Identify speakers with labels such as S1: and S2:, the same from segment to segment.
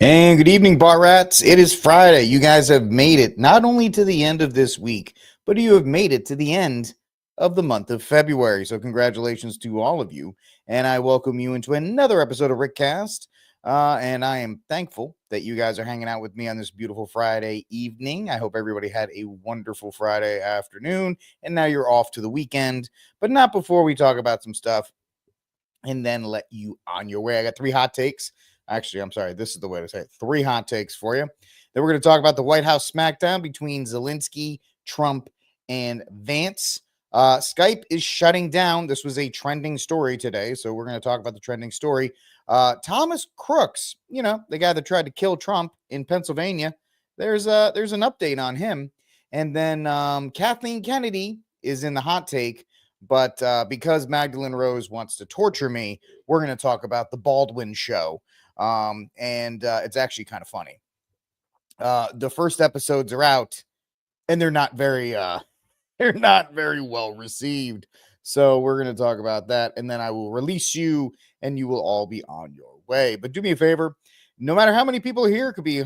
S1: And good evening, bar rats. It is Friday. You guys have made it not only to the end of this week, but you have made it to the end of the month of February. So congratulations to all of you. And I welcome you into another episode of Rickcast. And I am thankful that you guys are hanging out with me on this beautiful Friday evening. I hope everybody had a wonderful Friday afternoon. And now you're off to the weekend, but not before we talk about some stuff and then let you on your way. I got three hot takes. Actually, I'm sorry. This is the way to say it. Three hot takes for you. Then we're going to talk about the White House Smackdown between Zelensky, Trump, and Vance. Skype is shutting down. This was a trending story today, so we're going to talk about the trending story. Thomas Crooks, the guy that tried to kill Trump in Pennsylvania. There's an update on him. And then Kathleen Kennedy is in the hot take. But because Magdalene Rose wants to torture me, we're going to talk about the Baldwin show. And it's actually kind of funny. The first episodes are out, and they're not very well received. So we're going to talk about that, and then I will release you, and you will all be on your way. But do me a favor, no matter how many people are here, it could be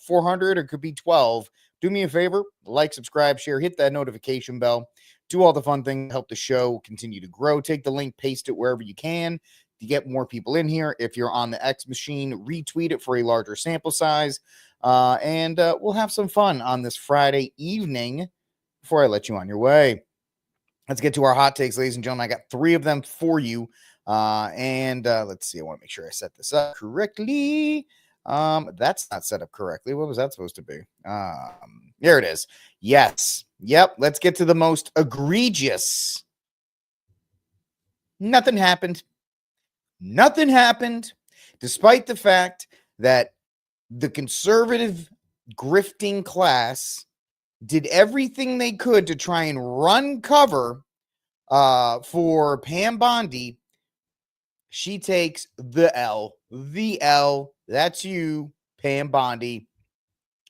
S1: 400 or it could be 12. Do me a favor, like, subscribe, share, hit that notification bell. Do all the fun things to help the show continue to grow. Take the link, paste it wherever you can to get more people in here. If you're on the X machine, retweet it for a larger sample size. And we'll have some fun on this Friday evening before I let you on your way. Let's get to our hot takes, ladies and gentlemen. I got three of them for you. And let's see. I want to make sure I set this up correctly. That's not set up correctly. What was that supposed to be? There it is. Yes. Yep. Let's get to the most egregious. Nothing happened. Nothing happened, despite the fact that the conservative grifting class did everything they could to try and run cover for Pam Bondi. She takes the L. The L. That's you, Pam Bondi,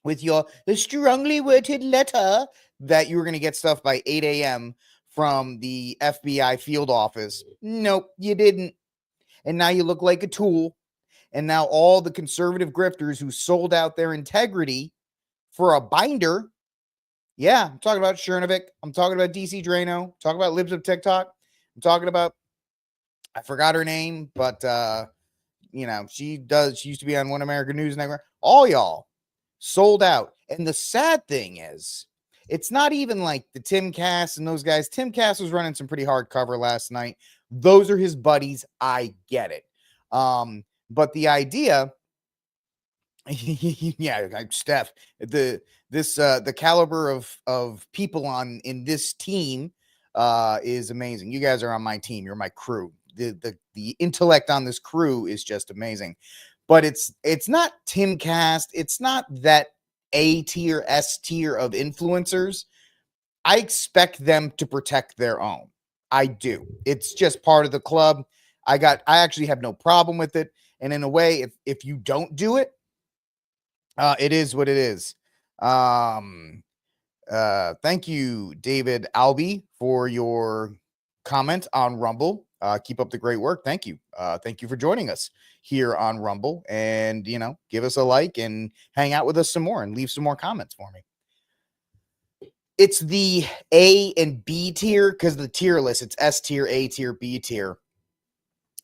S1: with your strongly worded letter that you were going to get stuff by 8 a.m. from the FBI field office. Nope, you didn't. And now you look like a tool. And now all the conservative grifters who sold out their integrity for a binder. Yeah, I'm talking about Chernovic. I'm talking about DC Drano. I'm talking about Libs of TikTok. I'm talking about, I forgot her name, but, she used to be on One American News Network. All y'all sold out. And the sad thing is, it's not even like the Tim Cass and those guys. Tim Cass was running some pretty hard cover last night. Those are his buddies. I get it. But the idea, yeah, like Steph, the caliber of people in this team is amazing. You guys are on my team. You're my crew. The intellect on this crew is just amazing. But it's not Tim Cast. It's not that A tier, S tier of influencers. I expect them to protect their own. I do. It's just part of the club. I actually have no problem with it. And in a way, if you don't do it, it is what it is. Thank you, David Albee, for your comment on Rumble. Keep up the great work. Thank you. Thank you for joining us here on Rumble. And, give us a like and hang out with us some more and leave some more comments for me. It's the A and B tier because the tier list, it's S tier, A tier, B tier.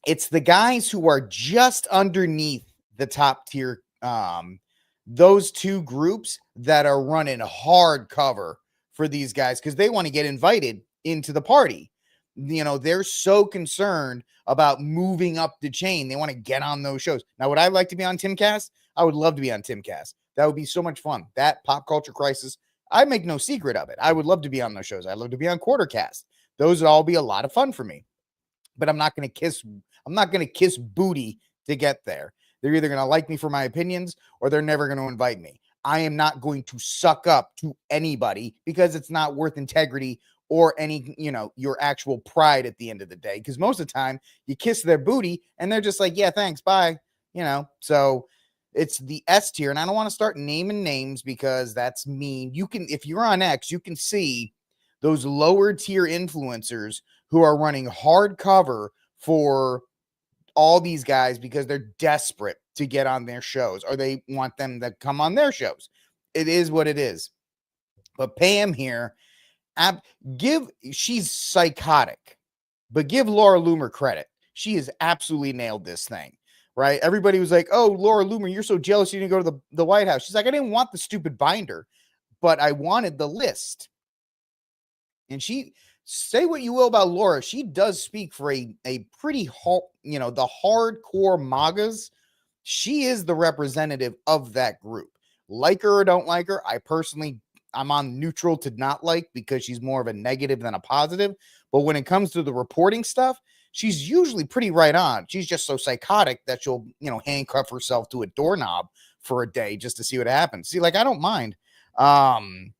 S1: It's the guys who are just underneath the top tier. Those two groups that are running hard cover for these guys because they want to get invited into the party. They're so concerned about moving up the chain. They want to get on those shows. Now, would I like to be on Timcast? I would love to be on Timcast. That would be so much fun. That Pop Culture Crisis, I make no secret of it. I would love to be on those shows. I'd love to be on Quartercast. Those would all be a lot of fun for me. But I'm not going to kiss booty to get there. They're either going to like me for my opinions or they're never going to invite me. I am not going to suck up to anybody because it's not worth integrity or any, your actual pride at the end of the day. Because most of the time you kiss their booty and they're just like, yeah, thanks, bye. So it's the S tier. And I don't want to start naming names because that's mean. If you're on X, you can see those lower tier influencers who are running hard cover for all these guys because they're desperate to get on their shows, or they want them to come on their shows. It is what it is. But Pam here, she's psychotic, but give Laura Loomer credit. She has absolutely nailed this thing, right? Everybody was like, oh, Laura Loomer, you're so jealous you didn't go to the White House. She's like, I didn't want the stupid binder, but I wanted the list. And she, say what you will about Laura, she does speak for a pretty, the hardcore MAGAs. She is the representative of that group. Like her or don't like her, I'm on neutral to not like, because she's more of a negative than a positive. But when it comes to the reporting stuff, she's usually pretty right on. She's just so psychotic that she'll, handcuff herself to a doorknob for a day just to see what happens. See, like, I don't mind. And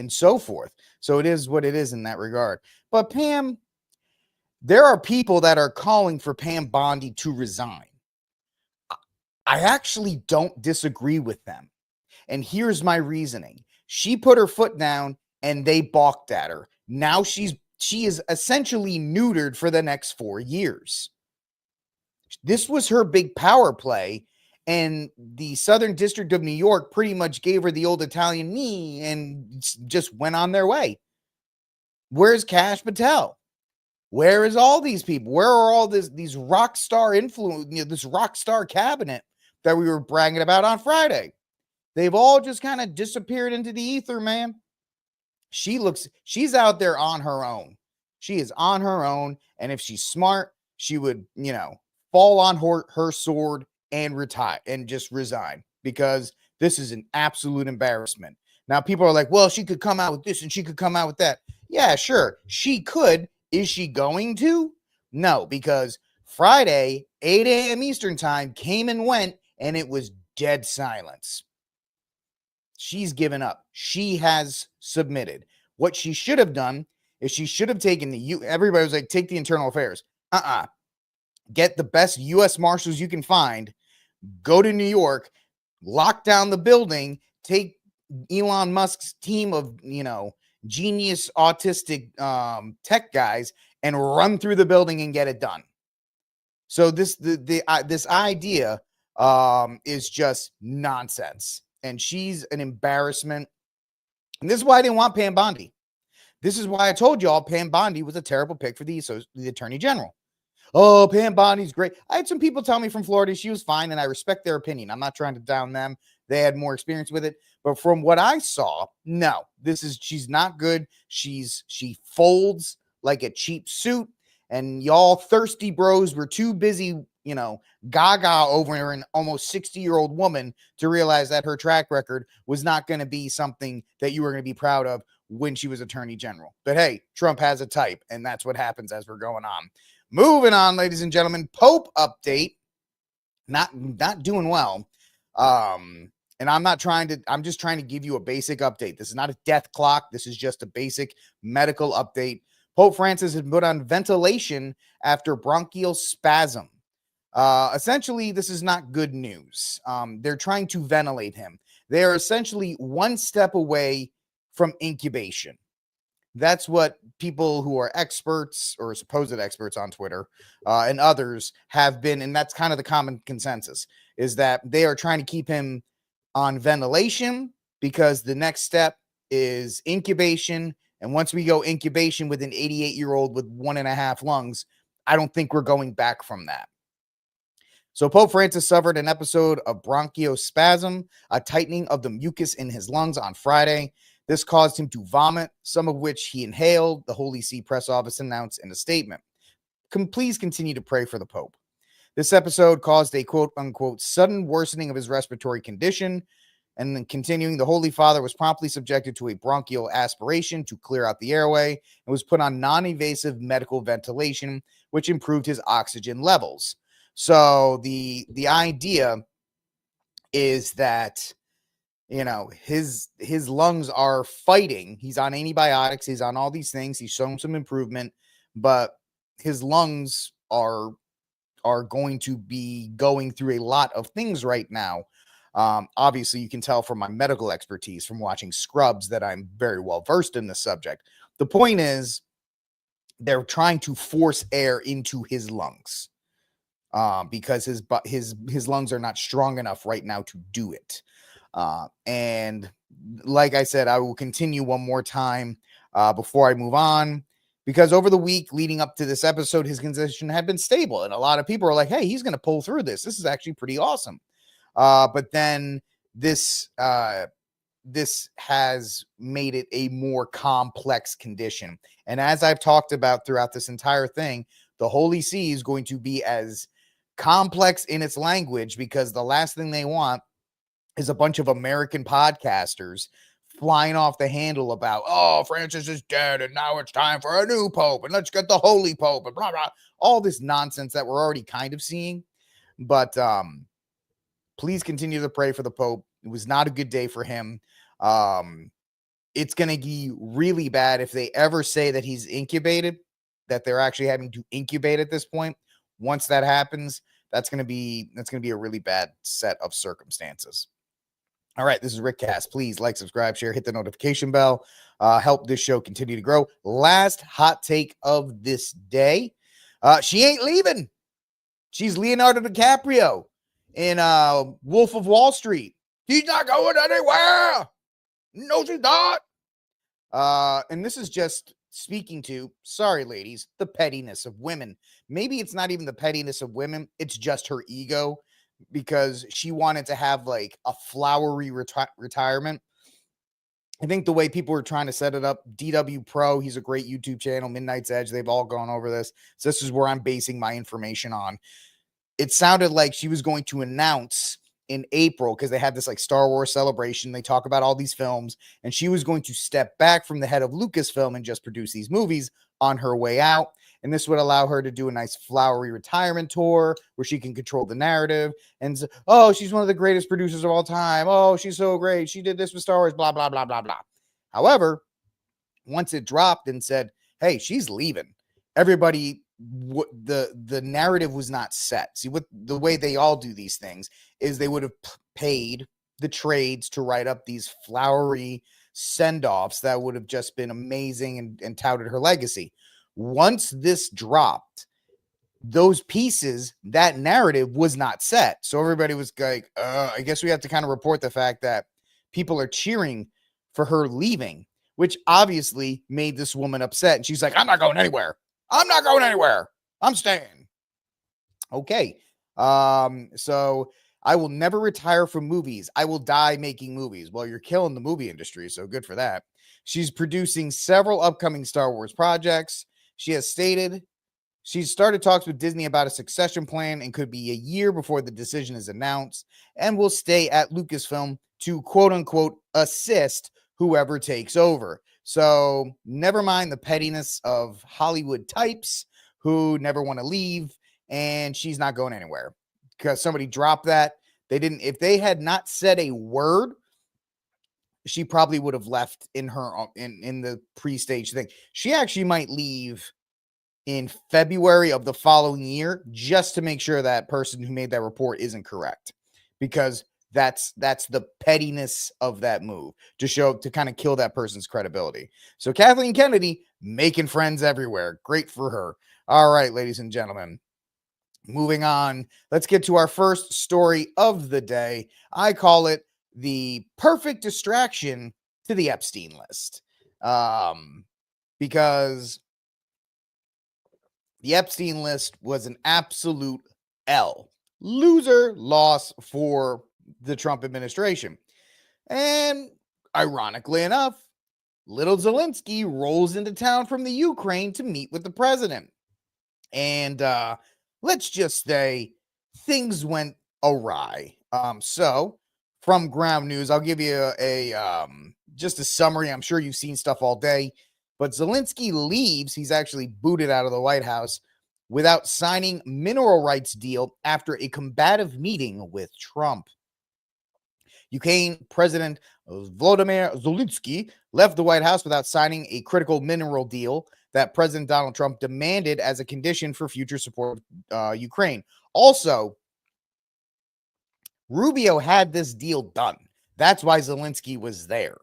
S1: so forth. So it is what it is in that regard. But Pam, there are people that are calling for Pam Bondi to resign. I actually don't disagree with them. And here's my reasoning. She put her foot down and they balked at her. Now she is essentially neutered for the next 4 years. This was her big power play, and the Southern District of New York pretty much gave her the old Italian knee and just went on their way. Where's Kash Patel? Where is all these people? Where are all these rock star influence, this rock star cabinet that we were bragging about on Friday? They've all just kind of disappeared into the ether, man. She's out there on her own. She is on her own. And if she's smart, she would, fall on her sword and retire and just resign, because this is an absolute embarrassment. Now, people are like, well, she could come out with this and she could come out with that. Yeah, sure. She could. Is she going to? No, because Friday, 8 a.m. Eastern time came and went, and it was dead silence. She's given up. She has submitted. What she should have done is she should have taken everybody was like, take the internal affairs. Get the best U.S. Marshals you can find, go to New York, lock down the building, take Elon Musk's team of, genius autistic tech guys and run through the building and get it done. So this idea is just nonsense. And she's an embarrassment. And this is why I didn't want Pam Bondi. This is why I told y'all Pam Bondi was a terrible pick for the Attorney General. Oh, Pam Bondi's great. I had some people tell me from Florida she was fine, and I respect their opinion. I'm not trying to down them. They had more experience with it. But from what I saw, no, she's not good. She folds like a cheap suit, and y'all thirsty bros were too busy, gaga over an almost 60-year-old woman to realize that her track record was not going to be something that you were going to be proud of when she was Attorney General. But hey, Trump has a type, and that's what happens as we're going on. Moving on, ladies and gentlemen, Pope update, not doing well. And I'm just trying to give you a basic update. This is not a death clock. This is just a basic medical update. Pope Francis has been put on ventilation after bronchial spasm. Essentially, this is not good news. They're trying to ventilate him. They are essentially one step away from incubation. That's what people who are experts or supposed experts on Twitter and others have been. And that's kind of the common consensus, is that they are trying to keep him on ventilation because the next step is incubation. And once we go incubation with an 88-year-old with 1.5 lungs, I don't think we're going back from that. So Pope Francis suffered an episode of bronchospasm, a tightening of the mucus in his lungs on Friday. This caused him to vomit, some of which he inhaled, the Holy See press office announced in a statement. Please continue to pray for the Pope. This episode caused a quote-unquote sudden worsening of his respiratory condition, and then continuing, the Holy Father was promptly subjected to a bronchial aspiration to clear out the airway and was put on non-invasive medical ventilation, which improved his oxygen levels. So the idea is that his lungs are fighting. He's on antibiotics. He's on all these things. He's shown some improvement, but his lungs are going to be going through a lot of things right now. Obviously, you can tell from my medical expertise from watching Scrubs that I'm very well versed in this subject. The point is, they're trying to force air into his lungs. because his lungs are not strong enough right now to do it. And like I said, I will continue one more time before I move on, because over the week leading up to this episode, his condition had been stable, and a lot of people are like, "Hey, he's going to pull through this. This is actually pretty awesome." But then this has made it a more complex condition, and as I've talked about throughout this entire thing, the Holy See is going to be as complex in its language, because the last thing they want is a bunch of American podcasters flying off the handle about, oh, Francis is dead and now it's time for a new pope and let's get the holy pope and blah, blah, all this nonsense that we're already kind of seeing. But please continue to pray for the pope. It was not a good day for him. It's going to be really bad if they ever say that he's incubated, that they're actually having to incubate at this point. Once that happens, that's going to be a really bad set of circumstances. All right, this is Rick Cast. Please like, subscribe, share, hit the notification bell. Help this show continue to grow. Last hot take of this day. She ain't leaving. She's Leonardo DiCaprio in Wolf of Wall Street. She's not going anywhere. No, she's not. And this is just speaking to, sorry, ladies, the pettiness of women. Maybe it's not even the pettiness of women. It's just her ego, because she wanted to have like a flowery retirement. I think the way people were trying to set it up, DW Pro, he's a great YouTube channel, Midnight's Edge, they've all gone over this. So this is where I'm basing my information on. It sounded like she was going to announce in April, because they had this like Star Wars celebration. They talk about all these films, and she was going to step back from the head of Lucasfilm and just produce these movies on her way out. And this would allow her to do a nice flowery retirement tour where she can control the narrative. And so, oh, she's one of the greatest producers of all time. Oh, she's so great. She did this with Star Wars, blah, blah, blah, blah, blah. However, once it dropped and said, hey, she's leaving, everybody, the narrative was not set. See, what the way they all do these things is they would have paid the trades to write up these flowery send-offs that would have just been amazing and touted her legacy. Once this dropped, those pieces, that narrative was not set. So everybody was like, I guess we have to kind of report the fact that people are cheering for her leaving, which obviously made this woman upset. And she's like, I'm not going anywhere. I'm not going anywhere. I'm staying. Okay. So I will never retire from movies. I will die making movies. Well, you're killing the movie industry, so good for that. She's producing several upcoming Star Wars projects. She has stated she's started talks with Disney about a succession plan and could be a year before the decision is announced, and will stay at Lucasfilm to quote unquote assist whoever takes over. So never mind the pettiness of Hollywood types who never want to leave, and she's not going anywhere because somebody dropped that. They didn't, if they had not said a word, she probably would have left in the pre-stage thing. She actually might leave in February of the following year just to make sure that person who made that report isn't correct, because that's the pettiness of that move, to kind of kill that person's credibility. So Kathleen Kennedy making friends everywhere. Great for her. All right, ladies and gentlemen, moving on. Let's get to our first story of the day. I call it the perfect distraction to the Epstein list. Because the Epstein list was an absolute loser loss for the Trump administration. And ironically enough, little Zelensky rolls into town from the Ukraine to meet with the president. And let's just say things went awry. So from Ground News, I'll give you just a summary. I'm sure you've seen stuff all day, but Zelensky leaves. He's actually booted out of the White House without signing mineral rights deal after a combative meeting with Trump. Ukraine President Volodymyr Zelensky left the White House without signing a critical mineral deal that President Donald Trump demanded as a condition for future support of Ukraine. Also, Rubio had this deal done. That's why Zelensky was there,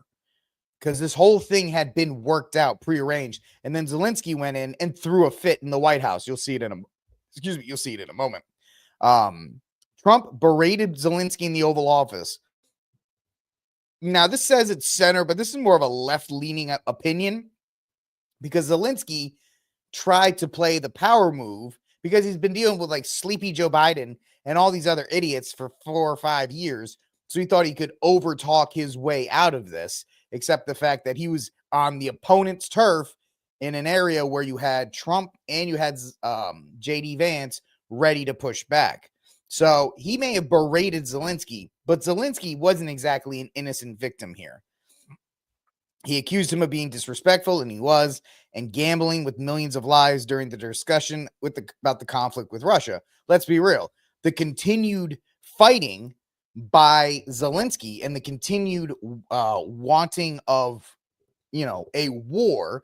S1: because this whole thing had been worked out, prearranged, and then Zelensky went in and threw a fit in the White House. You'll see it in a moment. Trump berated Zelensky in the Oval Office. Now, this says it's center, but this is more of a left-leaning opinion because Zelensky tried to play the power move because he's been dealing with like sleepy Joe Biden and all these other idiots for 4 or 5 years. So he thought he could overtalk his way out of this, except the fact that he was on the opponent's turf in an area where you had Trump and you had J.D. Vance ready to push back. So he may have berated Zelensky, but Zelensky wasn't exactly an innocent victim here. He accused him of being disrespectful, and he was, and gambling with millions of lives during the discussion about the conflict with Russia. Let's be real. The continued fighting by Zelensky and the continued wanting of, a war,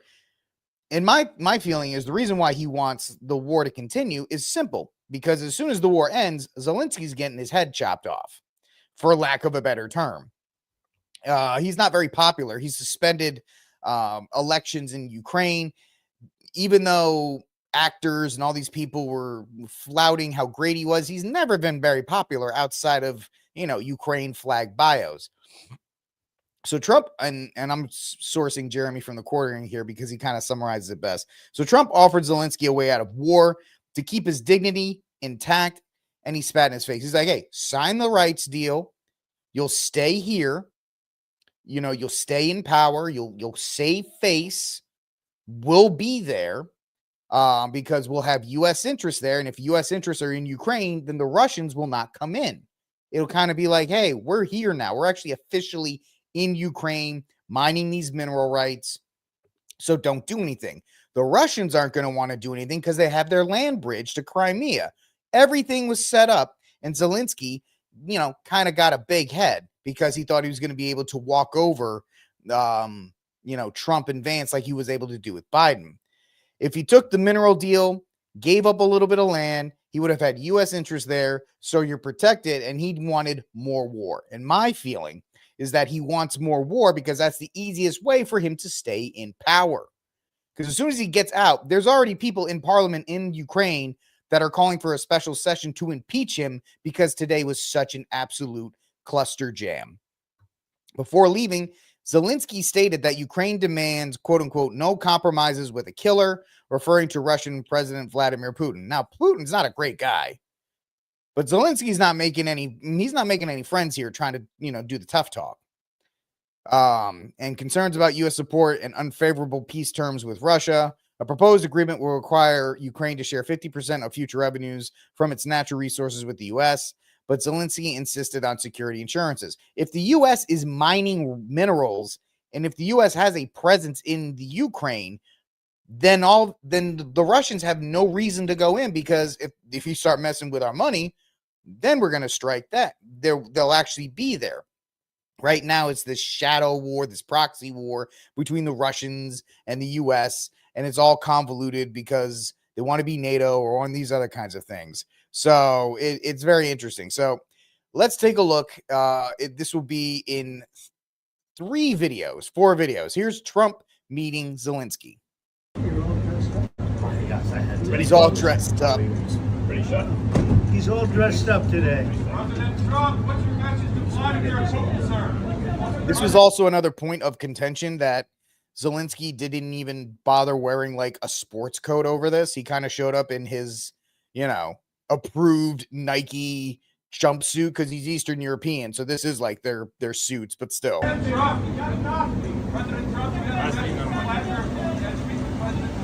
S1: and my feeling is the reason why he wants the war to continue is simple, because as soon as the war ends, Zelensky's getting his head chopped off, for lack of a better term. He's not very popular. He's suspended elections in Ukraine, even though actors and all these people were flouting how great he was. He's never been very popular outside of, Ukraine flag bios. So Trump, and I'm sourcing Jeremy from the Quartering here because he kind of summarizes it best. So Trump offered Zelensky a way out of war to keep his dignity intact, and he spat in his face. He's like, hey, sign the rights deal. You'll stay here. You'll stay in power. You'll save face. We'll be there because we'll have U.S. interests there. And if U.S. interests are in Ukraine, then the Russians will not come in. It'll kind of be like, hey, we're here now. We're actually officially in Ukraine mining these mineral rights. So don't do anything. The Russians aren't going to want to do anything because they have their land bridge to Crimea. Everything was set up, and Zelensky, kind of got a big head because he thought he was going to be able to walk over, Trump and Vance like he was able to do with Biden. If he took the mineral deal, gave up a little bit of land, he would have had U.S. interests there, so you're protected, and he wanted more war. And my feeling is that he wants more war because that's the easiest way for him to stay in power. Because as soon as he gets out, there's already people in parliament in Ukraine that are calling for a special session to impeach him because today was such an absolute cluster jam. Before leaving, Zelensky stated that Ukraine demands, quote unquote, no compromises with a killer, referring to Russian President Vladimir Putin. Now, Putin's not a great guy, but Zelensky's not making any friends here trying to, do the tough talk. And concerns about U.S. support and unfavorable peace terms with Russia. A proposed agreement will require Ukraine to share 50% of future revenues from its natural resources with the U.S., but Zelensky insisted on security insurances. If the U.S. is mining minerals, and if the U.S. has a presence in the Ukraine, then the Russians have no reason to go in, because if you start messing with our money, then we're going to strike that. They'll actually be there. Right now, it's this shadow war, this proxy war between the Russians and the U.S., and it's all convoluted because they want to be NATO or on these other kinds of things. So it's very interesting. So let's take a look. This will be in 4 videos. Here's Trump meeting Zelensky. He's all dressed up.
S2: He's all dressed up today.
S3: President Trump, what's your message to Vladimir Putin, sir?
S1: This was also another point of contention that Zelensky didn't even bother wearing like a sports coat over this. He kind of showed up in his, approved Nike jumpsuit because he's Eastern European. So this is like their suits, but still.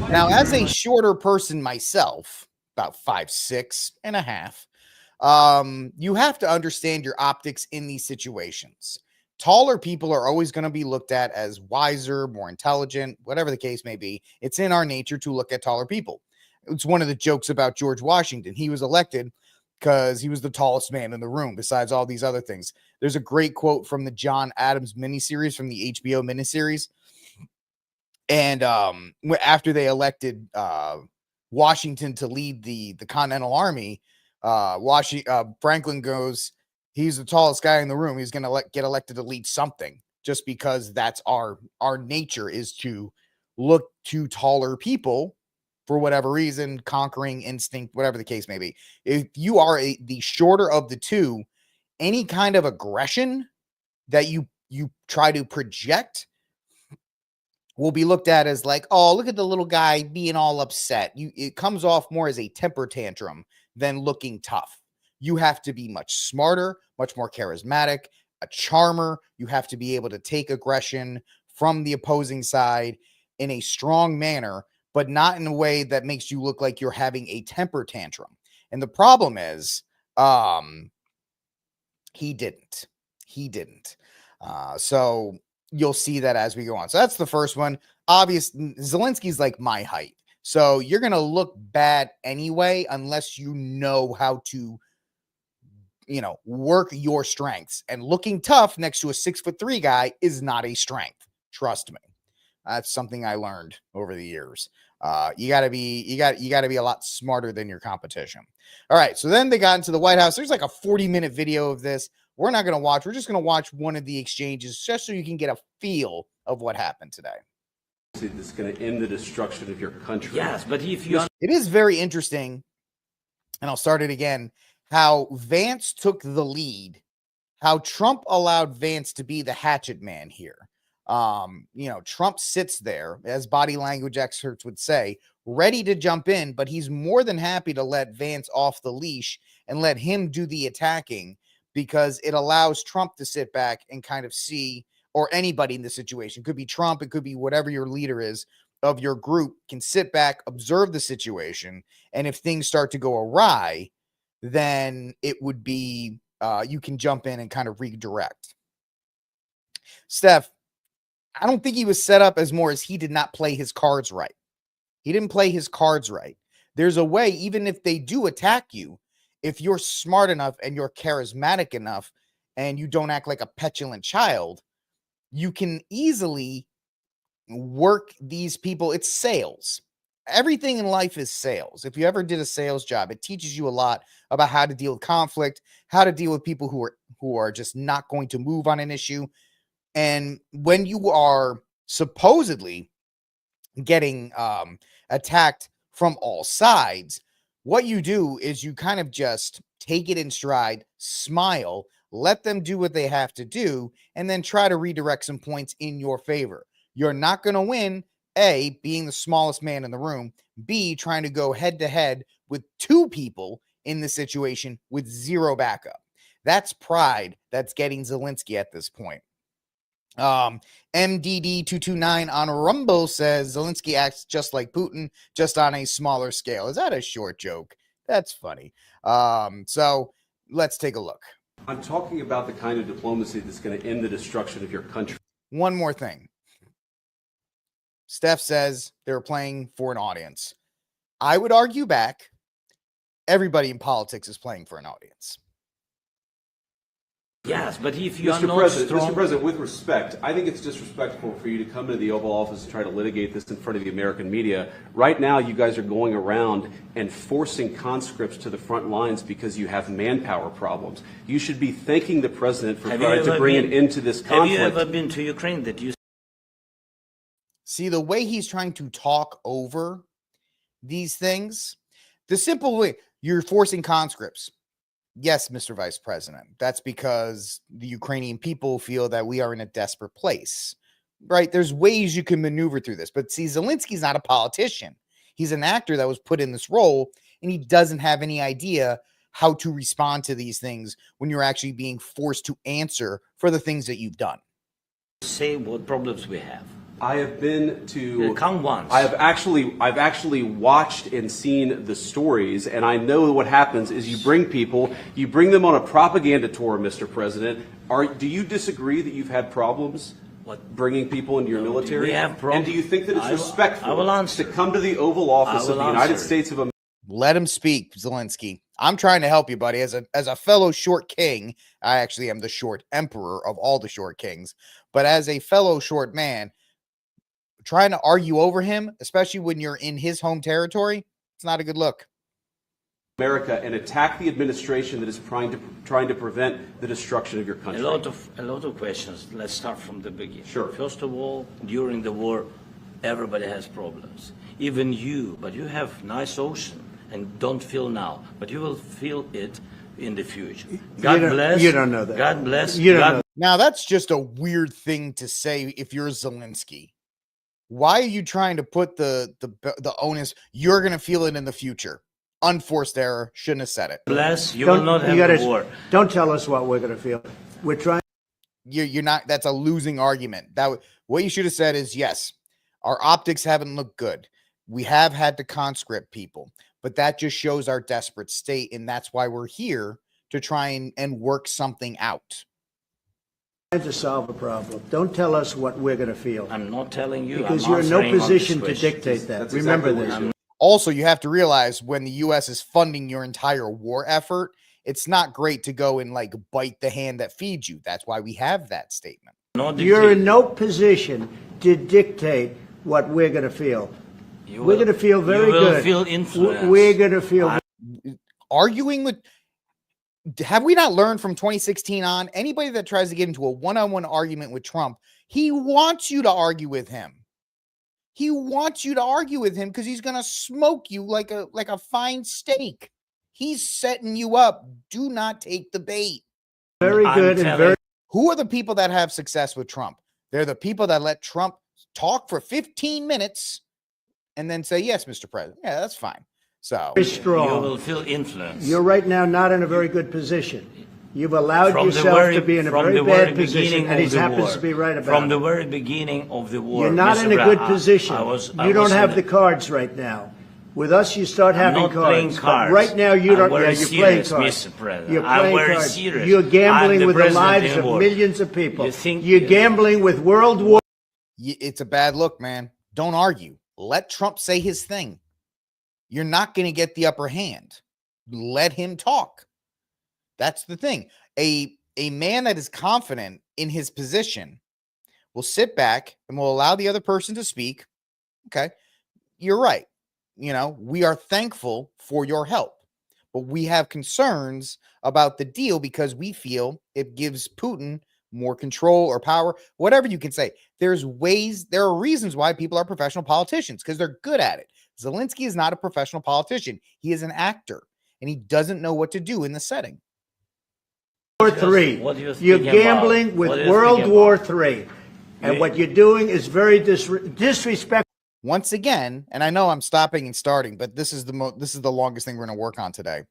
S1: Now, as a shorter person myself, about 5'6.5", you have to understand your optics in these situations. Taller people are always going to be looked at as wiser, more intelligent, whatever the case may be. It's in our nature to look at taller people. It's one of the jokes about George Washington. He was elected because he was the tallest man in the room, besides all these other things. There's a great quote from the John Adams miniseries, from the HBO miniseries. And after they elected Washington to lead the Continental Army, Franklin goes, he's the tallest guy in the room. He's going to get elected to lead something, just because that's our nature, is to look to taller people for whatever reason, conquering instinct, whatever the case may be. If you are the shorter of the two, any kind of aggression that you try to project will be looked at as like, oh, look at the little guy being all upset. It comes off more as a temper tantrum than looking tough. You have to be much smarter, much more charismatic, a charmer. You have to be able to take aggression from the opposing side in a strong manner, but not in a way that makes you look like you're having a temper tantrum. And the problem is, he didn't. So you'll see that as we go on. So that's the first one. Obviously, Zelensky's like my height. So you're going to look bad anyway, unless you know how to, work your strengths. And looking tough next to a 6'3" guy is not a strength. Trust me. That's something I learned over the years. You gotta be a lot smarter than your competition. All right. So then they got into the White House. There's like a 40-minute video of this. We're not going to watch. We're just going to watch one of the exchanges just so you can get a feel of what happened today.
S4: It's going to end the destruction of your country.
S5: Yes, but if you...
S1: It is very interesting, and I'll start it again, how Vance took the lead, how Trump allowed Vance to be the hatchet man here. Trump sits there, as body language experts would say, ready to jump in, but he's more than happy to let Vance off the leash and let him do the attacking, because it allows Trump to sit back and kind of see, or anybody in the situation, it could be Trump, it could be whatever your leader is of your group, can sit back, observe the situation, and if things start to go awry, then it would be, you can jump in and kind of redirect. Steph, I don't think he was set up as more as he did not play his cards right. He didn't play his cards right. There's a way, even if they do attack you, if you're smart enough and you're charismatic enough and you don't act like a petulant child, you can easily work these people. It's sales. Everything in life is sales. If you ever did a sales job, it teaches you a lot about how to deal with conflict, how to deal with people who are just not going to move on an issue. And when you are supposedly getting attacked from all sides, what you do is you kind of just take it in stride, smile, let them do what they have to do, and then try to redirect some points in your favor. You're not going to win, A, being the smallest man in the room, B, trying to go head to head with two people in the situation with zero backup. That's pride that's getting Zelensky at this point. MDD229 on Rumble says Zelensky acts just like Putin, just on a smaller scale. Is that a short joke? That's funny. So let's take a look.
S4: I'm talking about the kind of diplomacy that's going to end the destruction of your country.
S1: One more thing. Steph says they're playing for an audience. I would argue back, everybody in politics is playing for an audience.
S5: Yes, but if you are
S4: Mr.
S5: not
S4: President,
S5: strong...
S4: Mr. President, with respect, I think it's disrespectful for you to come to the Oval Office and try to litigate this in front of the American media. Right now, you guys are going around and forcing conscripts to the front lines because you have manpower problems. You should be thanking the President for trying to bring an end to this conflict.
S5: Have you ever been to Ukraine that you...
S1: See, the way he's trying to talk over these things, the simple way, you're forcing conscripts. Yes, Mr. Vice President. That's because the Ukrainian people feel that we are in a desperate place, right? There's ways you can maneuver through this. But see, Zelensky's not a politician. He's an actor that was put in this role, and he doesn't have any idea how to respond to these things when you're actually being forced to answer for the things that you've done.
S5: Say what problems we have.
S4: I have been to...
S5: Come once.
S4: I've actually watched and seen the stories, and I know what happens is you bring them on a propaganda tour, Mr. President. Do you disagree that you've had problems bringing people into your military?
S5: We have problems.
S4: And do you think that it's respectful to come to the Oval Office of the United States of America?
S1: Let him speak, Zelensky. I'm trying to help you, buddy. As a fellow short king, I actually am the short emperor of all the short kings, but as a fellow short man, trying to argue over him, especially when you're in his home territory, it's not a good look.
S4: America and attack the administration that is trying to prevent the destruction of your country.
S5: A lot of questions. Let's start from the beginning.
S4: Sure.
S5: First of all, during the war, everybody has problems. even you, but you have nice ocean and don't feel now, but you will feel it in the future. God bless.
S2: You don't know that.
S5: God bless.
S2: You don't
S5: God
S2: know.
S1: Now, that's just a weird thing to say if you're Zelensky. Why are you trying to put the onus? You're going to feel it in the future. Unforced error. Shouldn't have said it.
S5: bless. You will not have the war.
S2: Don't tell us what we're going to feel. We're trying.
S1: You're not. That's a losing argument. What you should have said is, yes, our optics haven't looked good. We have had to conscript people, but that just shows our desperate state, and that's why we're here to try and work something out.
S2: To solve a problem. Don't tell us what we're going to feel.
S5: I'm not telling you.
S2: Because
S5: I'm
S2: you're in no
S5: answering on this
S2: position to
S5: question.
S2: dictate that.
S4: That's
S2: Remember
S4: exactly what
S2: this.
S4: you're doing.
S1: Also, you have to realize when the U.S. is funding your entire war effort, it's not great to go and like bite the hand that feeds you. That's why we have that statement.
S2: You're in no position to dictate what we're going to feel. We're going to feel very
S5: you will
S2: good.
S5: Feel influence.
S2: We're going to feel.
S1: Arguing with, have we not learned from 2016 on? Anybody that tries to get into a one-on-one argument with Trump, he wants you to argue with him. He wants you to argue with him because he's going to smoke you like a fine steak. He's setting you up. Do not take the bait.
S2: Very good and very.
S1: Who are the people that have success with Trump? They're the people that let Trump talk for 15 minutes and then say, yes, Mr. President. Yeah, that's fine. So
S2: Very strong.
S5: You will feel influence.
S2: You're right now not in a very good position. You've allowed
S5: From
S2: yourself to be in a
S5: from
S2: very
S5: the
S2: bad
S5: very
S2: position,
S5: beginning
S2: and he
S5: of the
S2: happens
S5: war.
S2: to be right about
S5: From
S2: it.
S5: the very beginning of the war.
S2: You're not
S5: Mr.
S2: in a good
S5: Brown,
S2: position.
S5: I
S2: You don't
S5: was
S2: have
S5: in
S2: the cards right now. With us, you start having
S5: not playing
S2: cards. But
S5: cards.
S2: right now, you
S5: I'm
S2: don't.
S5: very
S2: You're playing
S5: serious,
S2: cards.
S5: Mr. President.
S2: You're
S5: I'm
S2: playing
S5: very
S2: cards.
S5: serious.
S2: You're
S5: I'm
S2: gambling
S5: the
S2: with the
S5: president
S2: lives
S5: in
S2: of
S5: war.
S2: millions of people.
S5: You think-
S2: You're gambling with world war.
S1: it's a bad look, man. Don't argue. Let Trump say his thing. You're not going to get the upper hand. Let him talk. That's the thing. A man that is confident in his position will sit back and will allow the other person to speak. Okay, you're right. You know, we are thankful for your help, but we have concerns about the deal because we feel it gives Putin more control or power, whatever you can say. There are reasons why people are professional politicians because they're good at it. Zelensky is not a professional politician. He is an actor and he doesn't know what to do in the setting.
S2: War III.
S5: What do you
S2: You're
S5: think
S2: gambling
S5: about?
S2: with
S5: What do you
S2: World
S5: think
S2: War
S5: about?
S2: III. And what you're doing is very disrespectful.
S1: Once again, and I know I'm stopping and starting, but this is the longest thing we're going to work on today.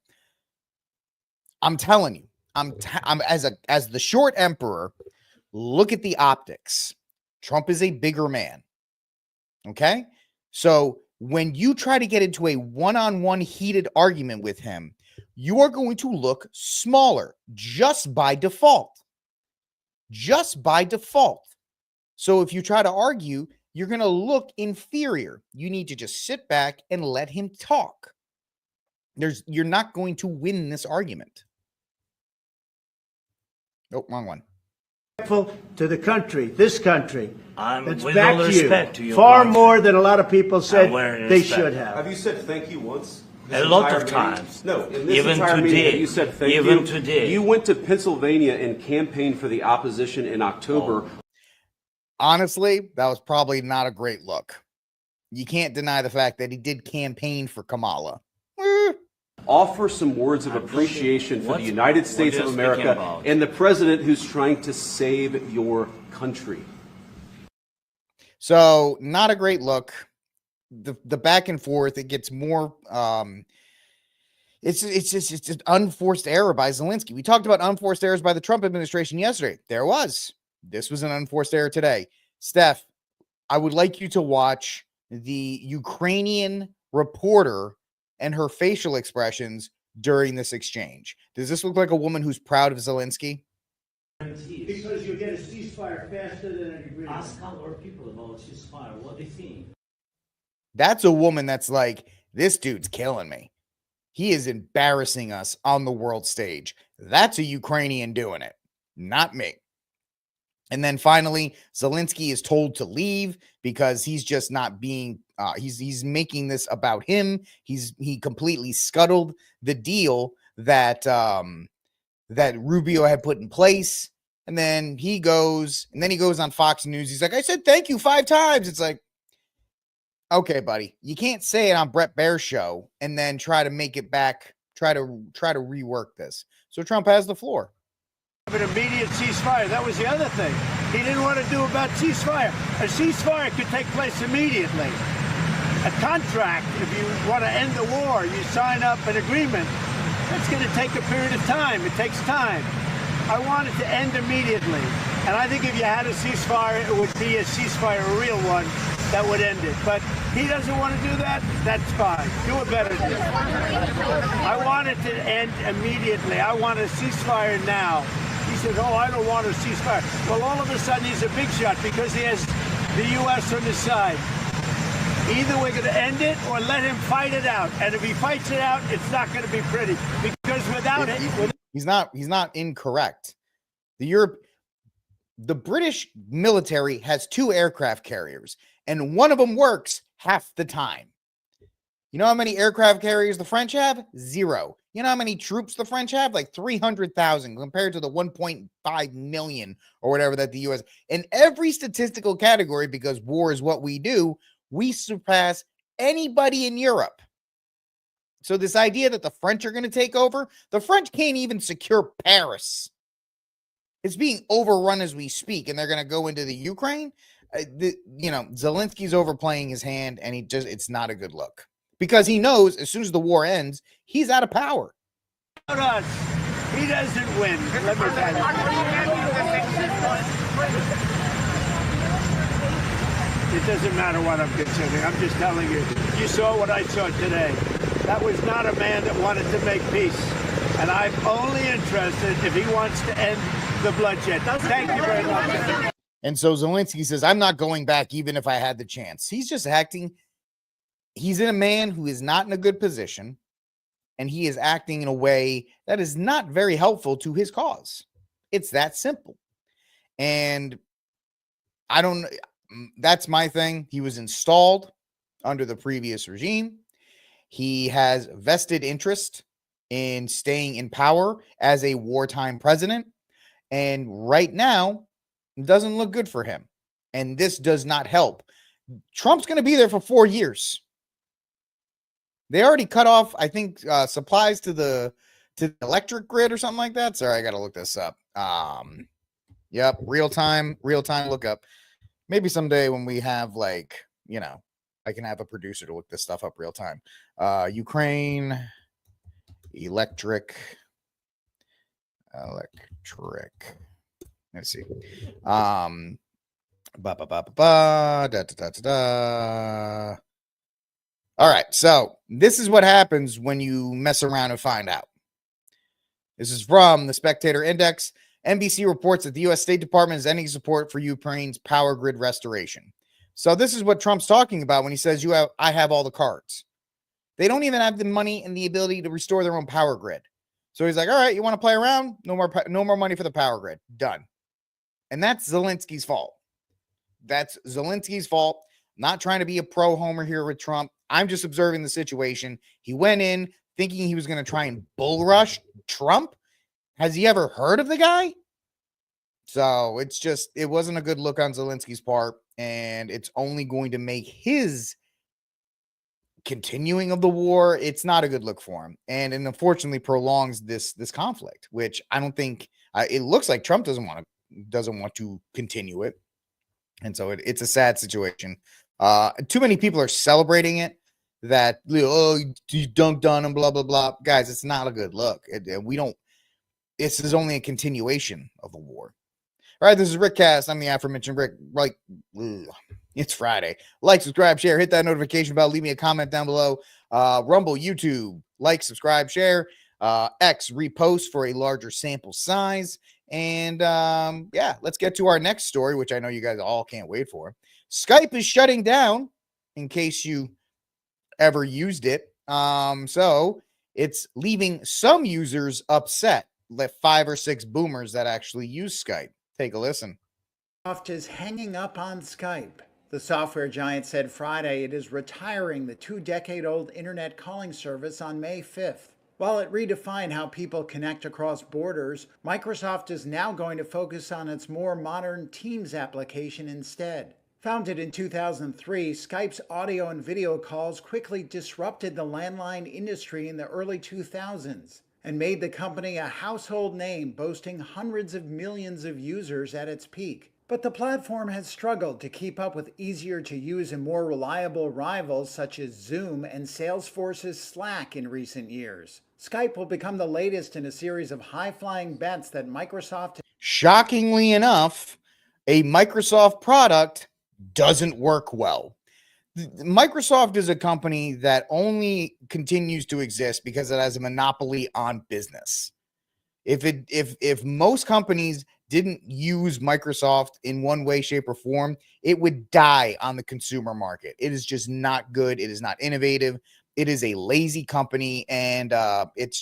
S1: I'm telling you, I'm as the short emperor, look at the optics. Trump is a bigger man. Okay? So when you try to get into a one-on-one heated argument with him, you are going to look smaller just by default. Just by default. So if you try to argue, you're going to look inferior. You need to just sit back and let him talk. You're not going to win this argument. Nope, wrong one.
S2: To the country, this country. That's
S5: with
S2: back
S5: all
S2: to
S5: respect to
S2: you.
S5: your
S2: Far
S5: country.
S2: more than a lot of people said
S5: very
S2: they
S5: respect.
S2: should have.
S4: Have you said thank you once?
S5: A lot of
S4: Entire meeting?
S5: times.
S4: No, in this
S5: Even
S4: entire meeting,
S5: today.
S4: have you said thank you.
S5: Even today.
S4: You went to Pennsylvania and campaigned for the opposition in October.
S1: Honestly, that was probably not a great look. You can't deny the fact that he did campaign for Kamala.
S4: Offer some words of appreciation for the United States
S5: what
S4: of
S5: are you speaking
S4: America
S5: about?
S4: and the president who's trying to save your country.
S1: So, not a great look. The back and forth, it gets more it's just an unforced error by Zelensky. We talked about unforced errors by the Trump administration yesterday. There was. This was an unforced error today. Steph, I would like you to watch the Ukrainian reporter and her facial expressions during this exchange. Does this look like a woman who's proud of Zelensky?
S2: Because you get a ceasefire faster than an agreement.
S5: Ask our people about ceasefire, what they think.
S1: That's a woman that's like, this dude's killing me. He is embarrassing us on the world stage. That's a Ukrainian doing it, not me. And then finally, Zelensky is told to leave because he's just not being, he's making this about him. He completely scuttled the deal that, that Rubio had put in place. And then he goes on Fox News. He's like, I said, thank you 5 times. It's like, Okay, buddy, you can't say it on Brett Baer's show and then try to make it back, try to rework this. So Trump has the floor.
S2: An immediate ceasefire. That was the other thing. He didn't want to do about ceasefire. A ceasefire could take place immediately. A contract, if you want to end the war, you sign up an agreement. That's going to take a period of time. It takes time. I want it to end immediately. And I think if you had a ceasefire, it would be a ceasefire, a real one, that would end it. But he doesn't want to do that. That's fine. Do a better deal. I want it to end immediately. I want a ceasefire now. He said, oh, I don't want a ceasefire. Well, all of a sudden, he's a big shot because he has the U.S. on his side. Either we're going to end it or let him fight it out. And if he fights it out, it's not going to be pretty. Because without it...
S1: He's not incorrect. The British military has 2 aircraft carriers, and one of them works half the time. You know how many aircraft carriers the French have? 0. You know how many troops the French have? Like 300,000 compared to the 1.5 million or whatever that the U.S. In every statistical category, because war is what we do, we surpass anybody in Europe. So this idea that the French are going to take over, the French can't even secure Paris. It's being overrun as we speak, and they're going to go into the Ukraine. Zelensky's overplaying his hand, and it's not a good look. Because he knows as soon as the war ends, he's out of power.
S2: He doesn't win. Let me tell you. It doesn't matter what I'm considering. I'm just telling you. You saw what I saw today. That was not a man that wanted to make peace. And I'm only interested if he wants to end the bloodshed. Thank you very much.
S1: And so Zelensky says, I'm not going back even if I had the chance. He's just acting. He's a man who is not in a good position, and he is acting in a way that is not very helpful to his cause. It's that simple. And that's my thing. He was installed under the previous regime. He has vested interest in staying in power as a wartime president. And right now, it doesn't look good for him. And this does not help. Trump's going to be there for 4 years. They already cut off, I think, supplies to the electric grid or something like that. Sorry, I got to look this up. Yep, real time lookup. Maybe someday when we have I can have a producer to look this stuff up real time. Ukraine electric. Let's see. All right, so this is what happens when you mess around and find out. This is from the Spectator Index. NBC reports that the U.S. State Department is ending support for Ukraine's power grid restoration. So this is what Trump's talking about when he says, I have all the cards. They don't even have the money and the ability to restore their own power grid. So he's like, all right, you want to play around? No more money for the power grid. Done. And that's Zelensky's fault. That's Zelensky's fault. Not trying to be a pro-homer here with Trump. I'm just observing the situation. He went in thinking he was going to try and bull rush Trump. Has he ever heard of the guy? So it wasn't a good look on Zelensky's part, and it's only going to make his continuing of the war. It's not a good look for him, and it unfortunately prolongs this conflict, which I don't think it looks like Trump doesn't want to continue it, and so it's a sad situation. Too many people are celebrating it. That you dunked on him, blah blah blah. Guys, it's not a good look. This is only a continuation of the war. All right, this is Rick Cast. I'm the aforementioned Rick. It's Friday. Like, subscribe, share, hit that notification bell. Leave me a comment down below. Rumble, YouTube, like, subscribe, share. X, repost for a larger sample size. And let's get to our next story, which I know you guys all can't wait for. Skype is shutting down, in case you ever used it. So it's leaving some users upset. 5 or 6 boomers that actually use Skype. Take a listen.
S6: Microsoft is hanging up on Skype. The software giant said Friday it is retiring the 2-decade-old internet calling service on May 5th. While it redefined how people connect across borders, Microsoft is now going to focus on its more modern Teams application instead. Founded in 2003, Skype's audio and video calls quickly disrupted the landline industry in the early 2000s and made the company a household name, boasting hundreds of millions of users at its peak. But the platform has struggled to keep up with easier to use and more reliable rivals such as Zoom and Salesforce's Slack in recent years. Skype will become the latest in a series of high-flying bets that Microsoft...
S1: Shockingly enough, a Microsoft product doesn't work well. Microsoft is a company that only continues to exist because it has a monopoly on business. If most companies didn't use Microsoft in one way, shape, or form, it would die on the consumer market. It is just not good. It is not innovative. It is a lazy company, and it's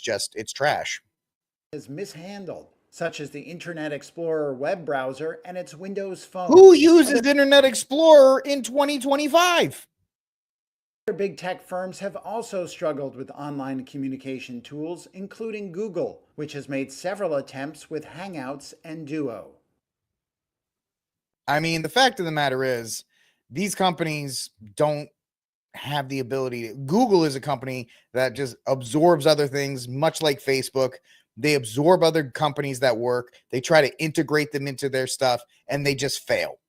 S1: trash.
S6: ...is mishandled, such as the Internet Explorer web browser and its Windows Phone.
S1: Who uses Internet Explorer in 2025?
S6: Other big tech firms have also struggled with online communication tools, including Google, which has made several attempts with Hangouts and Duo.
S1: I mean, the fact of the matter is, these companies don't have the ability. Google is a company that just absorbs other things, much like Facebook. They absorb other companies that work. They try to integrate them into their stuff, and they just fail.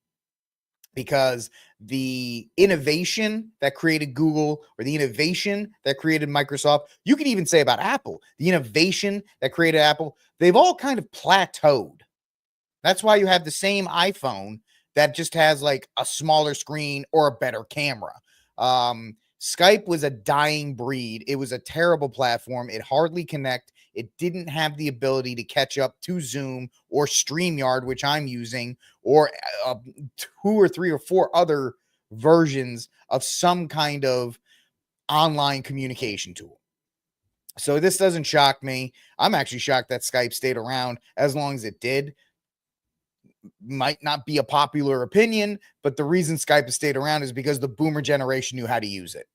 S1: Because the innovation that created Google, or the innovation that created Microsoft, you can even say about Apple, the innovation that created Apple, they've all kind of plateaued. That's why you have the same iPhone that just has like a smaller screen or a better camera. Skype was a dying breed. It was a terrible platform. It hardly connected. It didn't have the ability to catch up to Zoom or StreamYard, which I'm using, or 2 or 3 or 4 other versions of some kind of online communication tool. So this doesn't shock me. I'm actually shocked that Skype stayed around as long as it did. Might not be a popular opinion, but the reason Skype has stayed around is because the boomer generation knew how to use it.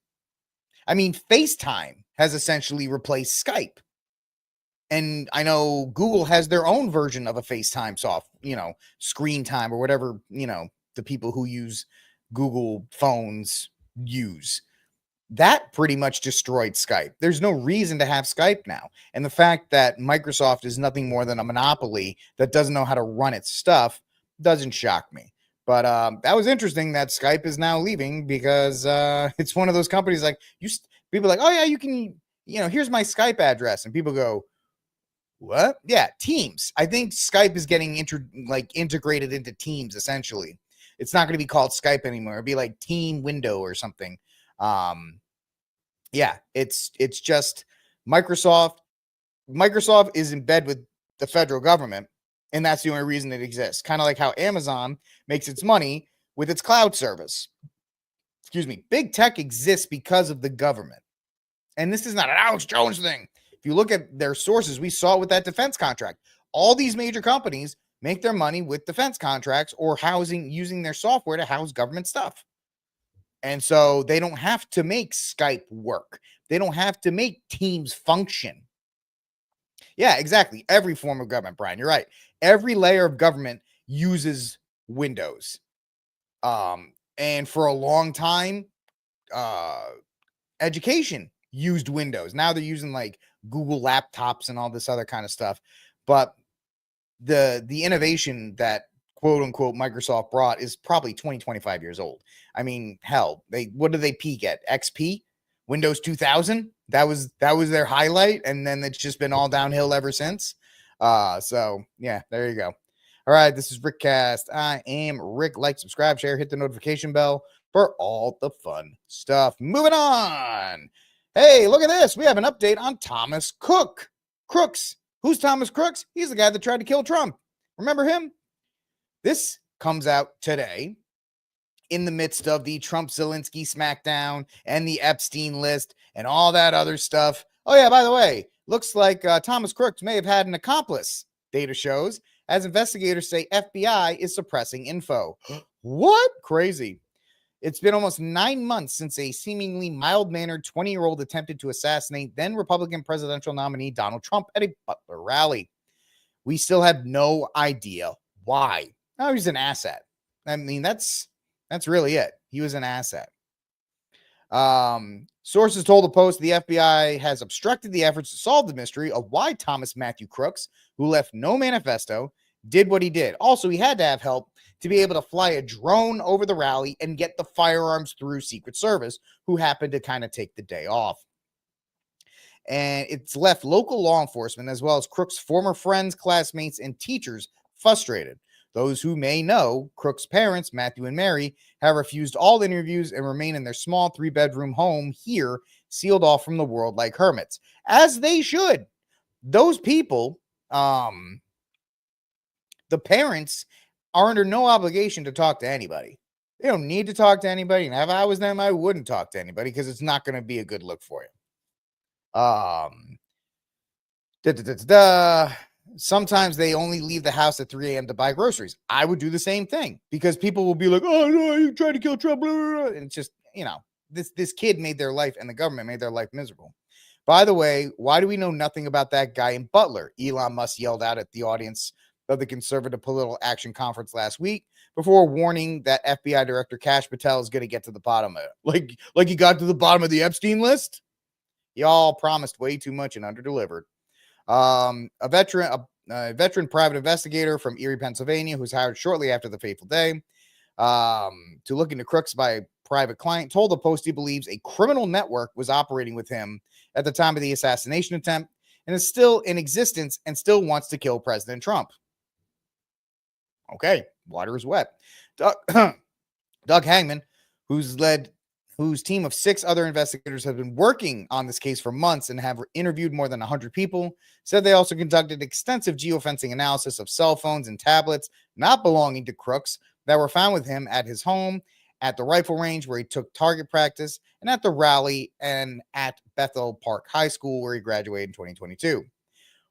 S1: I mean, FaceTime has essentially replaced Skype. And I know Google has their own version of a FaceTime screen time or whatever, the people who use Google phones use. That pretty much destroyed Skype. There's no reason to have Skype now. And the fact that Microsoft is nothing more than a monopoly that doesn't know how to run its stuff doesn't shock me. But that was interesting that Skype is now leaving, because it's one of those companies like people are like, oh yeah, you can, here's my Skype address. And people go, what? Yeah, Teams. I think Skype is getting integrated into Teams, essentially. It's not going to be called Skype anymore. It'll be like Team Window or something. Yeah, it's just Microsoft. Microsoft is in bed with the federal government, and that's the only reason it exists. Kind of like how Amazon makes its money with its cloud service. Excuse me. Big tech exists because of the government. And this is not an Alex Jones thing. If you look at their sources, we saw with that defense contract. All these major companies make their money with defense contracts or using their software to house government stuff. And so they don't have to make Skype work. They don't have to make Teams function. Yeah, exactly. Every form of government, Brian, you're right. Every layer of government uses Windows. And for a long time, education used Windows. Now they're using like Google laptops and all this other kind of stuff. But the innovation that quote unquote Microsoft brought is probably 25 years old. I mean, hell, what did they peak at? XP? Windows 2000? That was their highlight, and then it's just been all downhill ever since. So yeah, there you go. All right, this is Rickcast. I am Rick. Like, subscribe, share, hit the notification bell for all the fun stuff. Moving on. Hey, look at this. We have an update on Thomas Crooks. Who's Thomas Crooks? He's the guy that tried to kill Trump. Remember him? This comes out today in the midst of the Trump-Zelensky Smackdown and the Epstein list and all that other stuff. Oh, yeah, by the way, looks like Thomas Crooks may have had an accomplice, data shows, as investigators say FBI is suppressing info. What? Crazy. It's been almost 9 months since a seemingly mild-mannered 20-year-old attempted to assassinate then-Republican presidential nominee Donald Trump at a Butler rally. We still have no idea why. Oh, he's an asset. I mean, that's That's really it. He was an asset. Sources told the Post the FBI has obstructed the efforts to solve the mystery of why Thomas Matthew Crooks, who left no manifesto, did what he did. Also, he had to have help to be able to fly a drone over the rally and get the firearms through Secret Service, who happened to kind of take the day off. And it's left local law enforcement, as well as Crooks' former friends, classmates, and teachers frustrated. Those who may know, Crooks' parents, Matthew and Mary, have refused all interviews and remain in their small 3-bedroom home here, sealed off from the world like hermits, as they should. Those people, the parents, are under no obligation to talk to anybody. They don't need to talk to anybody. And if I was them, I wouldn't talk to anybody because it's not going to be a good look for you. Sometimes they only leave the house at 3 a.m. to buy groceries. I would do the same thing because people will be like, oh, no, you tried to kill Trump. Blah, blah, blah. And it's just, this kid made their life and the government made their life miserable. By the way, why do we know nothing about that guy in Butler? Elon Musk yelled out at the audience of the Conservative Political Action Conference last week before warning that FBI Director Kash Patel is going to get to the bottom of it. Like he got to the bottom of the Epstein list? Y'all promised way too much and underdelivered. A veteran private investigator from Erie, Pennsylvania, who's hired shortly after the fateful day to look into Crooks by a private client, told the Post he believes a criminal network was operating with him at the time of the assassination attempt and is still in existence and still wants to kill President Trump. Okay, water is wet. Doug Hangman, whose team of 6 other investigators have been working on this case for months and have interviewed more than 100 people, said they also conducted extensive geofencing analysis of cell phones and tablets not belonging to Crooks that were found with him at his home, at the rifle range where he took target practice, and at the rally and at Bethel Park High School where he graduated in 2022.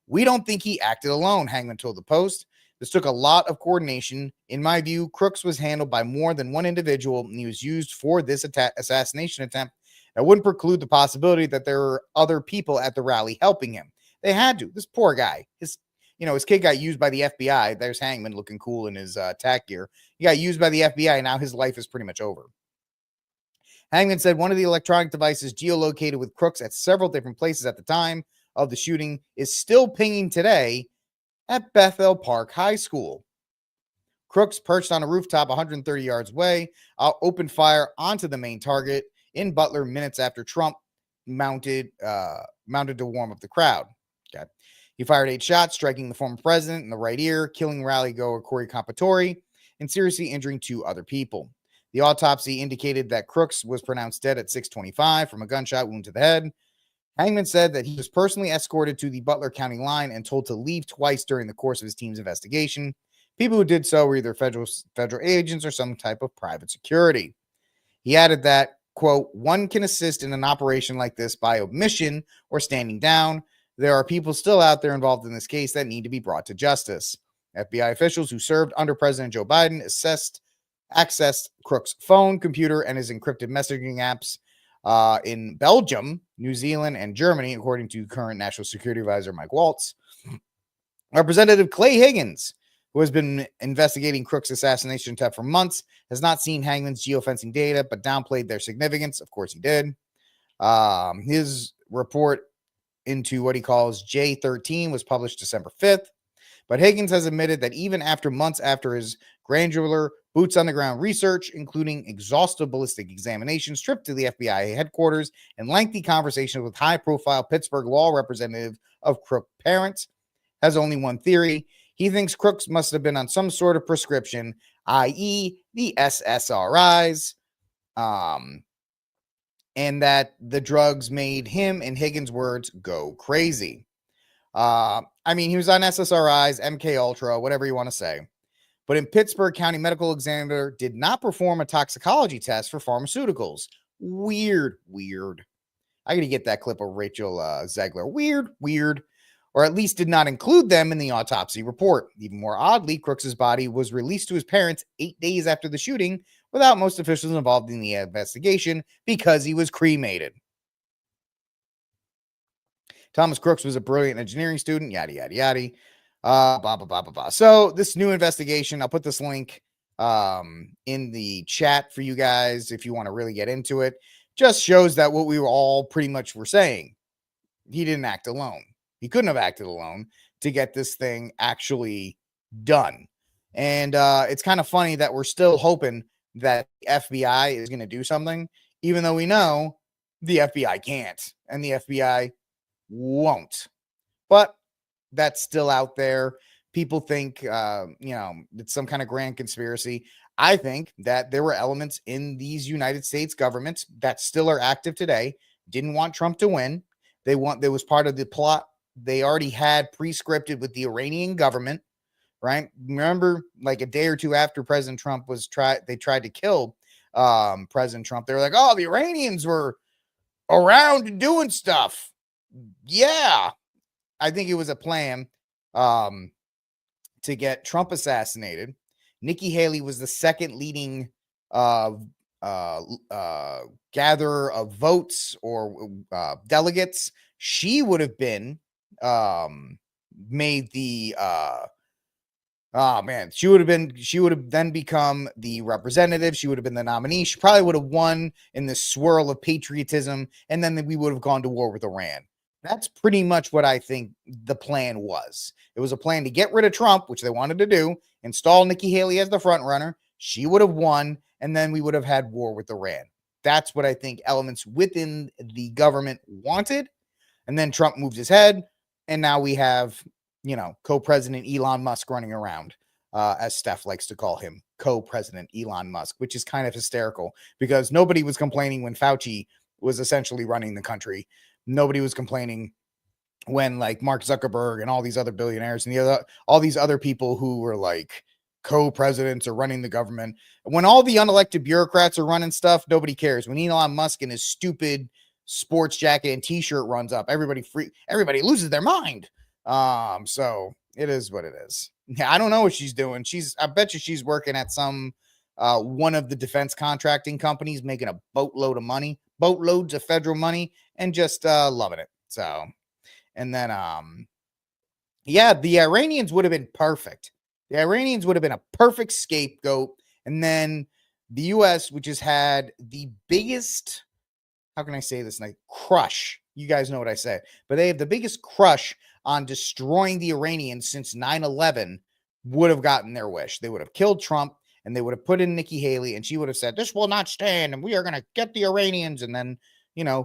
S1: We don't think he acted alone, Hangman told the Post. This took a lot of coordination. In my view, Crooks was handled by more than one individual, and he was used for this assassination attempt. That wouldn't preclude the possibility that there were other people at the rally helping him. They had to. This poor guy, his kid got used by the FBI. There's Hangman looking cool in his tack gear. He got used by the FBI. Now his life is pretty much over. Hangman said one of the electronic devices geolocated with Crooks at several different places at the time of the shooting is still pinging today at Bethel Park High School. Crooks, perched on a rooftop 130 yards away, opened fire onto the main target in Butler minutes after Trump mounted to warm up the crowd. Okay. He fired 8 shots, striking the former president in the right ear, killing rally-goer Corey Capatori, and seriously injuring 2 other people. The autopsy indicated that Crooks was pronounced dead at 6:25 from a gunshot wound to the head. Hangman said that he was personally escorted to the Butler County line and told to leave twice during the course of his team's investigation. People who did so were either federal agents or some type of private security. He added that, quote, one can assist in an operation like this by omission or standing down. There are people still out there involved in this case that need to be brought to justice. FBI officials who served under President Joe Biden accessed Crooks' phone, computer, and his encrypted messaging apps in Belgium, New Zealand, and Germany, according to current National Security Advisor Mike Waltz. Representative Clay Higgins, who has been investigating Crooks' assassination attempt for months, has not seen Hangman's geofencing data, but downplayed their significance. Of course he did. His report into what he calls J13 was published December 5th. But Higgins has admitted that even after months after his granular boots-on-the-ground research, including exhaustive ballistic examinations, trip to the FBI headquarters, and lengthy conversations with high-profile Pittsburgh law representative of Crooks' parents, has only one theory. He thinks Crooks must have been on some sort of prescription, i.e. the SSRIs, and that the drugs made him, in Higgins' words, go crazy. He was on SSRIs, MK Ultra, whatever you want to say. But in Pittsburgh County Medical Examiner did not perform a toxicology test for pharmaceuticals. Weird. I got to get that clip of Rachel Zegler. Weird. Or at least did not include them in the autopsy report. Even more oddly, Crooks' body was released to his parents 8 days after the shooting without most officials involved in the investigation because he was cremated. Thomas Crooks was a brilliant engineering student, yada, yada, yada. Blah, blah, blah, blah, blah. So this new investigation, I'll put this link in the chat for you guys if you want to really get into it. Just shows that what we were all pretty much were saying. He didn't act alone. He couldn't have acted alone to get this thing actually done. And it's kind of funny that we're still hoping that the FBI is going to do something, even though we know the FBI can't and the FBI won't. But that's still out there. People think, it's some kind of grand conspiracy. I think that there were elements in these United States governments that still are active today, didn't want Trump to win. There was part of the plot they already had pre-scripted with the Iranian government, right? Remember, like a day or two after President Trump they tried to kill President Trump. They were like, oh, the Iranians were around doing stuff. Yeah. I think it was a plan to get Trump assassinated. Nikki Haley was the second leading gatherer of votes or delegates. She would have been made the she would have then become the representative. She would have been the nominee. She probably would have won in this swirl of patriotism, and then we would have gone to war with Iran. That's pretty much what I think the plan was. It was a plan to get rid of Trump, which they wanted to do, install Nikki Haley as the front runner. She would have won, and then we would have had war with Iran. That's what I think elements within the government wanted. And then Trump moved his head, and now we have, co-president Elon Musk running around, as Steph likes to call him, co-president Elon Musk, which is kind of hysterical because nobody was complaining when Fauci was essentially running the country. Nobody was complaining when like Mark Zuckerberg and all these other billionaires and all these other people who were like co-presidents or running the government. When all the unelected bureaucrats are running stuff, nobody cares. When Elon Musk in his stupid sports jacket and t-shirt runs up, everybody loses their mind. So it is what it is. Yeah, I don't know what she's doing. I bet you she's working at some one of the defense contracting companies, making a boatloads of federal money, and just loving it. So, and then the Iranians would have been perfect. The Iranians would have been a perfect scapegoat. And then the US, which has had the biggest, how can I say this, like crush? You guys know what I said, but they have the biggest crush on destroying the Iranians since 9/11, would have gotten their wish. They would have killed Trump, and they would have put in Nikki Haley, and she would have said, this will not stand, and we are going to get the Iranians. And then,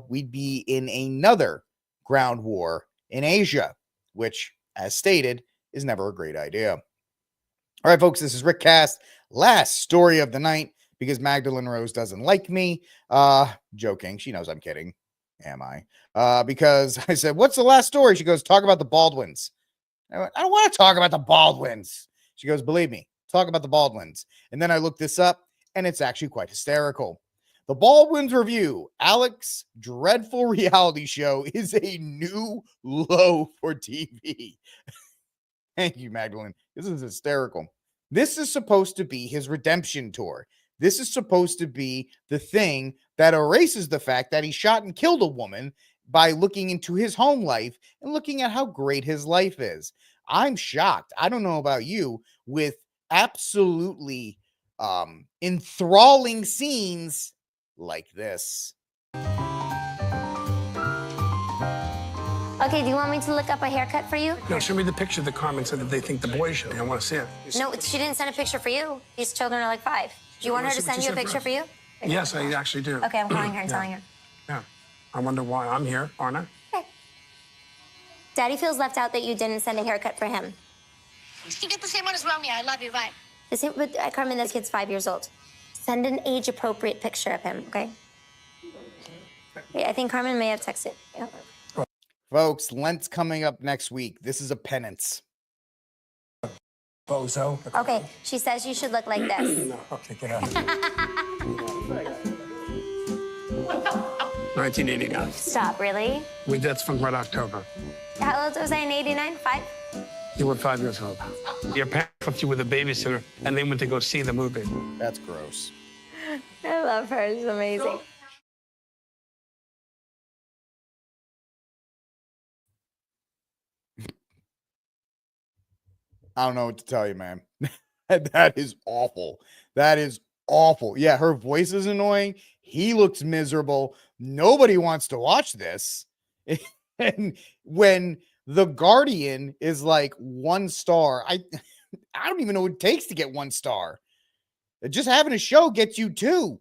S1: we'd be in another ground war in Asia, which, as stated, is never a great idea. All right, folks, this is Rick Cast. Last story of the night, because Magdalene Rose doesn't like me. Joking. She knows I'm kidding. Am I? Because I said, what's the last story? She goes, talk about the Baldwins. I went, I don't want to talk about the Baldwins. She goes, believe me, talk about the Baldwins. And then I looked this up, and it's actually quite hysterical. The Baldwins Review, Alex's dreadful reality show, is a new low for TV. Thank you, Magdalene. This is hysterical. This is supposed to be his redemption tour. This is supposed to be the thing that erases the fact that he shot and killed a woman by looking into his home life and looking at how great his life is. I'm shocked. I don't know about you, with absolutely enthralling scenes like this.
S7: Okay, do you want me to look up a haircut for you?
S8: No, show me the picture that Carmen said that they think the boys should. I want to see it.
S7: No, she didn't send a picture for you. These children are like 5. Do you want her to send you a picture for you?
S8: Yes, I actually do.
S7: Okay, I'm calling her and telling her.
S8: Yeah. I wonder why I'm here, aren't I?
S7: Okay. Daddy feels left out that you didn't send a haircut for him.
S9: You get the same one as Romeo. I love you. Bye.
S7: The same, but Carmen, this kid's 5 years old. Send an age-appropriate picture of him, okay? Wait, I think Carmen may have texted. Yeah.
S1: Folks, Lent's coming up next week. This is a penance.
S8: Bozo.
S7: Okay, she says you should look like this.
S8: No, okay, get out of here. 1989.
S7: Stop, really?
S8: That's from Red October.
S7: How old was I in 89? 5?
S8: You were 5 years old. Your parents left you with a babysitter, and they went to go see the movie.
S1: That's gross.
S7: I love her. She's amazing.
S1: I don't know what to tell you, man. That is awful. That is awful. Yeah, her voice is annoying. He looks miserable. Nobody wants to watch this. And when The Guardian is like 1 star, I don't even know what it takes to get 1 star. Just having a show gets you 2.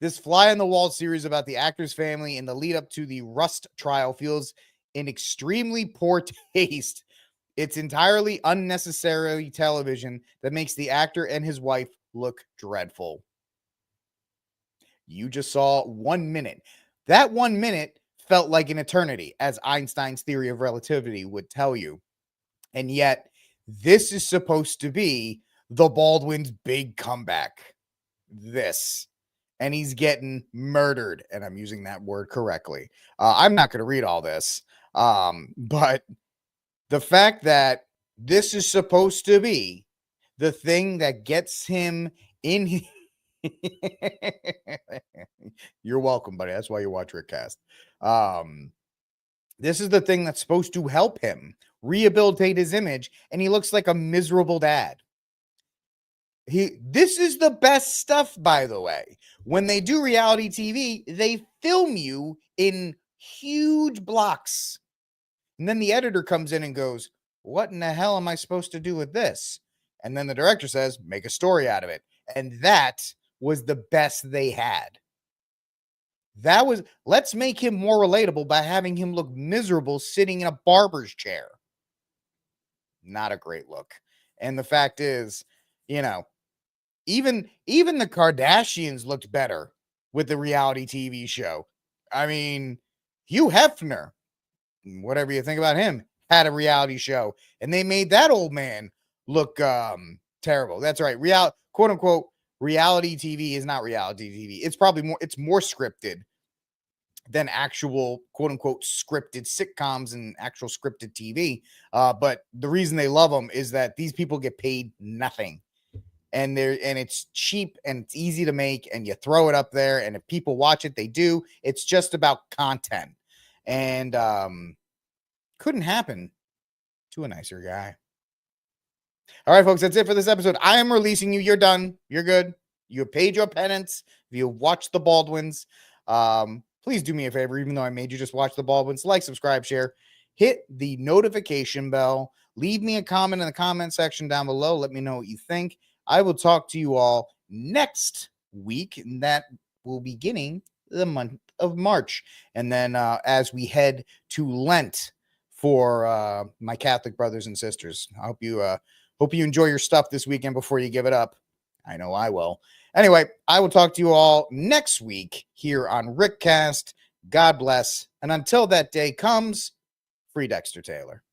S1: This fly on the wall series about the actor's family in the lead up to the Rust trial feels in extremely poor taste. It's entirely unnecessary television that makes the actor and his wife look dreadful. You just saw 1 minute. That 1 minute felt like an eternity, as Einstein's theory of relativity would tell you. And yet, this is supposed to be the Baldwin's big comeback. This. And he's getting murdered. And I'm using that word correctly. I'm not going to read all this. But the fact that this is supposed to be the thing that gets him in. You're welcome, buddy. That's why you watch Rickcast. This is the thing that's supposed to help him rehabilitate his image, and he looks like a miserable dad. This is the best stuff, by the way. When they do reality TV, they film you in huge blocks. And then the editor comes in and goes, what in the hell am I supposed to do with this? And then the director says, make a story out of it. And that was the best they had. That was, let's make him more relatable by having him look miserable sitting in a barber's chair. Not a great look. And the fact is, you know, even the Kardashians looked better with the reality TV show. I mean, Hugh Hefner, whatever you think about him, had a reality show, and they made that old man look terrible. That's right. Quote unquote, reality TV is not reality TV. It's more scripted than actual quote unquote scripted sitcoms and actual scripted TV. But the reason they love them is that these people get paid nothing. And it's cheap and it's easy to make, and you throw it up there, and if people watch it, they do. It's just about content. And couldn't happen to a nicer guy. All right, folks, that's it for this episode. I am releasing you. You're done. You're good. You have paid your penance. If you watched the Baldwins, please do me a favor, even though I made you just watch the Baldwins. Like, subscribe, share, hit the notification bell. Leave me a comment in the comment section down below. Let me know what you think. I will talk to you all next week, and that will be beginning the month of March. And then as we head to Lent for my Catholic brothers and sisters. I hope you enjoy your stuff this weekend before you give it up. I know I will. Anyway, I will talk to you all next week here on Rickcast. God bless. And until that day comes, free Dexter Taylor.